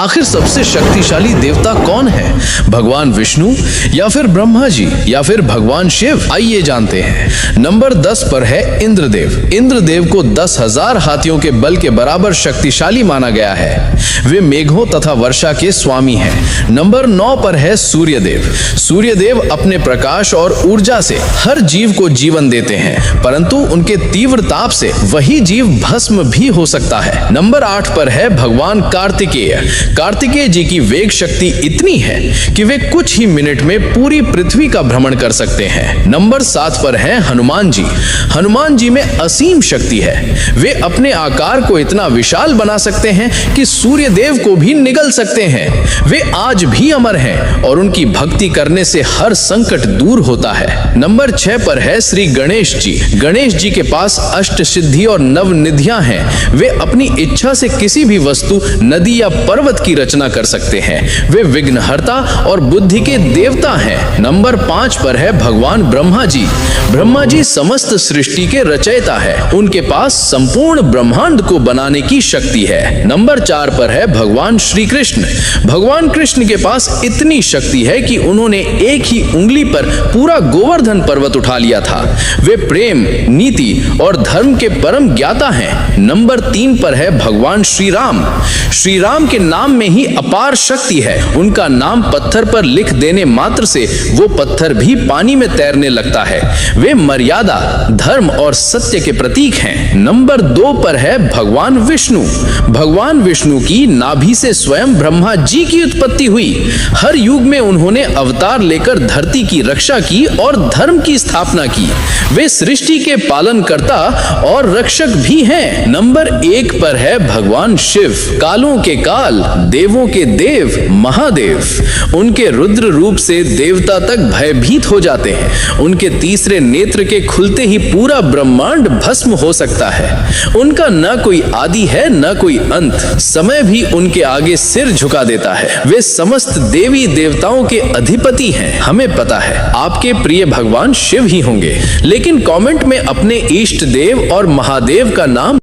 आखिर सबसे शक्तिशाली देवता कौन है? भगवान विष्णु या फिर ब्रह्मा जी या फिर भगवान शिव? आइए जानते हैं। नंबर 10 पर है इंद्रदेव। इंद्रदेव को 10,000 हाथियों के बल के बराबर शक्तिशाली माना गया है। वे मेघों तथा वर्षा के स्वामी हैं। नंबर 9 पर है सूर्यदेव। सूर्यदेव अपने प्रकाश और ऊर्जा से हर जीव को जीवन देते हैं, परंतु उनके तीव्र ताप से वही जीव भस्म भी हो सकता है। नंबर 8 पर है भगवान कार्तिकेय। कार्तिकेय जी की वेग शक्ति इतनी है कि वे कुछ ही मिनट में पूरी पृथ्वी का भ्रमण कर सकते हैं। नंबर 7 पर है हनुमान जी। हनुमान जी में असीम शक्ति है। वे अपने आकार को इतना विशाल बना सकते हैं कि सूर्यदेव को भी निगल सकते हैं। वे आज भी अमर हैं और उनकी भक्ति करने से हर संकट दूर होता है। नंबर 6 पर है श्री गणेश जी। गणेश जी के पास अष्ट सिद्धि और नव निधियां हैं। वे अपनी इच्छा से किसी भी वस्तु, नदी या पर्वत की रचना कर सकते हैं। वे विघ्नहर्ता और बुद्धि के देवता हैं। नंबर 5 पर है भगवान ब्रह्मा जी। ब्रह्मा जी समस्त सृष्टि के रचयिता है। उनके पास संपूर्ण ब्रह्मांड को बनाने की शक्ति है। नंबर 4 पर है भगवान श्री कृष्ण। भगवान कृष्ण के पास इतनी शक्ति है कि उन्होंने एक ही उंगली पर पूरा गोवर्धन पर्वत उठा लिया था। वे प्रेम, नीति और धर्म के परम ज्ञाता हैं। नंबर 3 पर है भगवान श्री राम। श्री राम के नाम में ही अपार शक्ति है। उनका नाम पत्थर पर लिख देने मात्र से वो पत्थर भी पानी में तैरने लगता है। वे मर्यादा, धर्म और सत्य के प्रतीक हैं। नंबर 2 पर है भगवान विष्णु। भगवान विष्णु की नाभि से स्वयं ब्रह्मा जी की उत्पत्ति हुई। हर युग में उन्होंने अवतार लेकर धरती की रक्षा की और धर्म की स्थापना की। वे सृष्टि के पालनकर्ता और रक्षक भी हैं। नंबर 1 पर है भगवान शिव। कालों के काल, देवों के देव, महादेव। उनके रुद्र रूप से देवता तक भयभीत हो जाते हैं। उनके तीसरे नेत्र के खुलते ही पूरा ब्रह्मांड भस्म हो सकता है। उनका न कोई आदि है न कोई अंत। समय भी उनके आगे सिर झुका देता है। वे समस्त देवी देवताओं के अधिपति हैं। हमें पता है आपके प्रिय भगवान शिव ही होंगे, लेकिन कमेंट में अपने इष्ट देव और महादेव का नाम